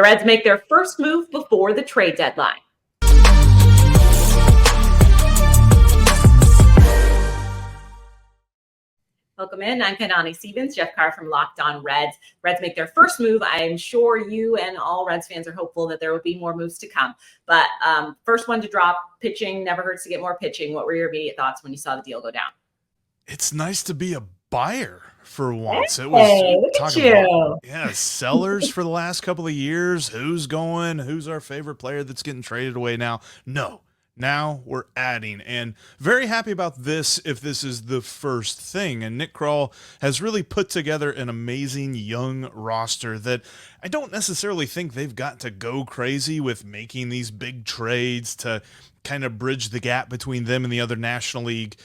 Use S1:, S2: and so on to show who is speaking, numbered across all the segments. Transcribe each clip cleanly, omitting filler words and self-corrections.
S1: The Reds make their first move before the trade deadline. Welcome in. I'm Kainani. Jeff Carr from Locked On Reds. Reds make their first move. I'm sure you and all Reds fans are hopeful that there will be more moves to come. But first one to drop, pitching. Never hurts to get more pitching. What were your immediate thoughts when you saw the deal go down?
S2: It's nice to be a buyer for once.
S1: Hey,
S2: it was
S1: look
S2: talking
S1: at
S2: about sellers for the last couple of years. Who's going? Who's our favorite player that's getting traded away now? No. Now we're adding, and very happy about this if this is the first thing. And Nick Krall has really put together an amazing young roster that I don't necessarily think they've got to go crazy with making these big trades to kind of bridge the gap between them and the other National League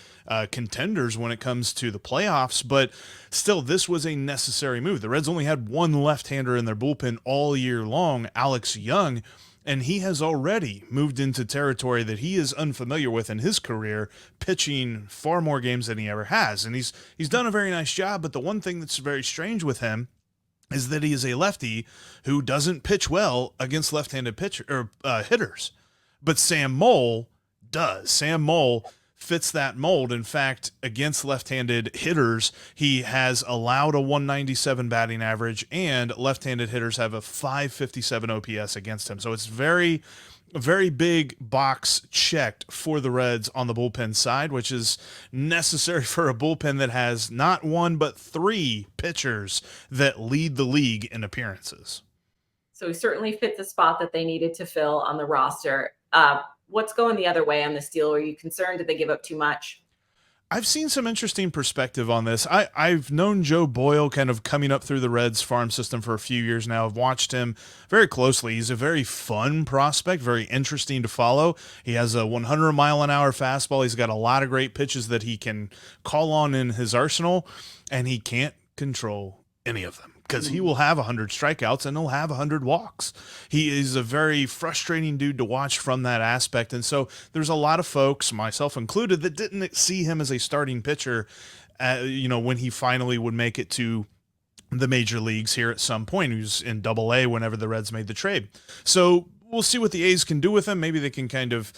S2: contenders when it comes to the playoffs. But still, this was a necessary move. The Reds only had one left-hander in their bullpen all year long, Alex Young, and he has already moved into territory that he is unfamiliar with in his career, pitching far more games than he ever has. And he's done a very nice job, but the one thing that's very strange with him is that he is a lefty who doesn't pitch well against left-handed hitters. But Sam Moll does. Sam Moll fits that mold. In fact, against left-handed hitters, he has allowed a 197 batting average, and left-handed hitters have a 557 OPS against him. So it's very big box checked for the Reds on the bullpen side, which is necessary for a bullpen that has not one but three pitchers that lead the league in appearances.
S1: So he certainly fits a spot that they needed to fill on the roster. What's going the other way on this deal? Are you concerned? Did they give up too much?
S2: I've seen some interesting perspective on this. I've known Joe Boyle kind of coming up through the Reds farm system for a few years now. I've watched him very closely. He's a very fun prospect, very interesting to follow. He has a 100-mile-an-hour fastball. He's got a lot of great pitches that he can call on in his arsenal, and he can't control any of them, because he will have 100 strikeouts and he'll have 100 walks. He is a very frustrating dude to watch from that aspect. And so there's a lot of folks, myself included, that didn't see him as a starting pitcher, when he finally would make it to the major leagues here at some point. He was in Double-A whenever the Reds made the trade. So we'll see what the A's can do with him. Maybe they can kind of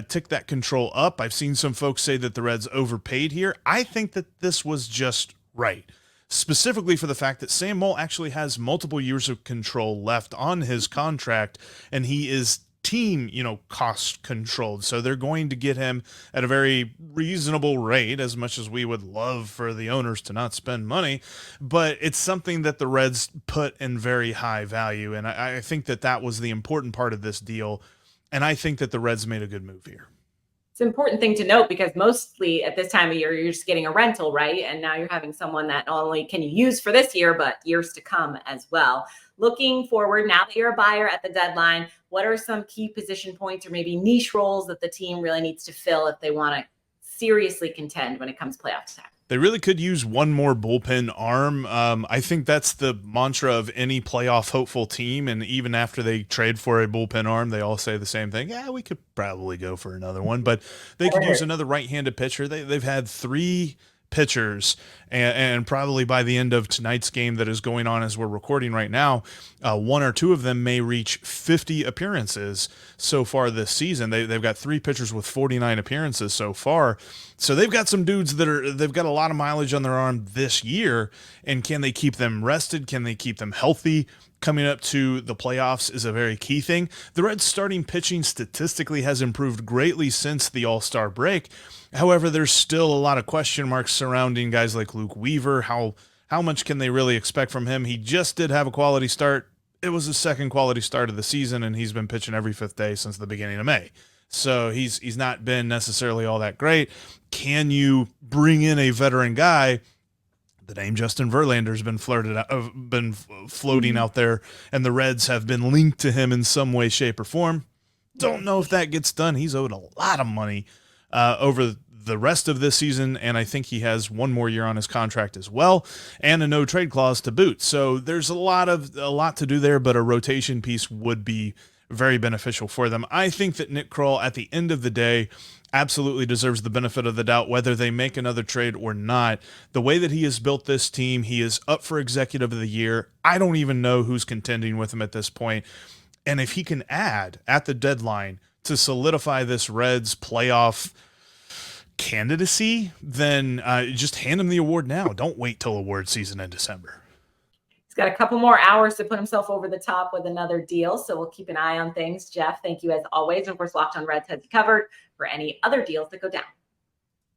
S2: tick that control up. I've seen some folks say that the Reds overpaid here. I think that this was just right, specifically for the fact that Sam Moll actually has multiple years of control left on his contract, and he is team, cost controlled. So they're going to get him at a very reasonable rate, as much as we would love for the owners to not spend money. But it's something that the Reds put in very high value, and I think that was the important part of this deal, and I think that the Reds made a good move here.
S1: It's an important thing to note, because mostly at this time of year, you're just getting a rental, right? And now you're having someone that not only can you use for this year, but years to come as well. Looking forward, now that you're a buyer at the deadline, what are some key position points or maybe niche roles that the team really needs to fill if they want to seriously contend when it comes playoff time?
S2: They really could use one more bullpen arm. I think that's the mantra of any playoff hopeful team, and even after they trade for a bullpen arm, they all say the same thing. Yeah, we could probably go for another one, but they could use another right-handed pitcher. They've had three pitchers, and probably by the end of tonight's game that is going on as we're recording right now, one or two of them may reach 50 appearances so far this season. They've got three pitchers with 49 appearances so far. So they've got some dudes they've got a lot of mileage on their arm this year, and can they keep them rested? Can they keep them healthy? Coming up to the playoffs is a very key thing. The Reds' starting pitching statistically has improved greatly since the All-Star break. However, there's still a lot of question marks surrounding guys like Luke Weaver. How much can they really expect from him? He just did have a quality start. It was his second quality start of the season, and he's been pitching every fifth day since the beginning of May. So he's not been necessarily all that great. Can you bring in a veteran guy? The name Justin Verlander's been floating out there, and the Reds have been linked to him in some way, shape, or form. Don't know if that gets done. He's owed a lot of money over the rest of this season, and I think he has one more year on his contract as well, and a no-trade clause to boot. So there's a lot to do there, but a rotation piece would be very beneficial for them. I think that Nick Krall, at the end of the day, absolutely deserves the benefit of the doubt, whether they make another trade or not. The way that he has built this team, he is up for executive of the year. I don't even know who's contending with him at this point. And if he can add at the deadline to solidify this Reds playoff candidacy, then just hand him the award now. Don't wait till award season in December.
S1: He's got a couple more hours to put himself over the top with another deal, so we'll keep an eye on things. Jeff, thank you as always. And of course, Locked On Reds has you covered for any other deals that go down.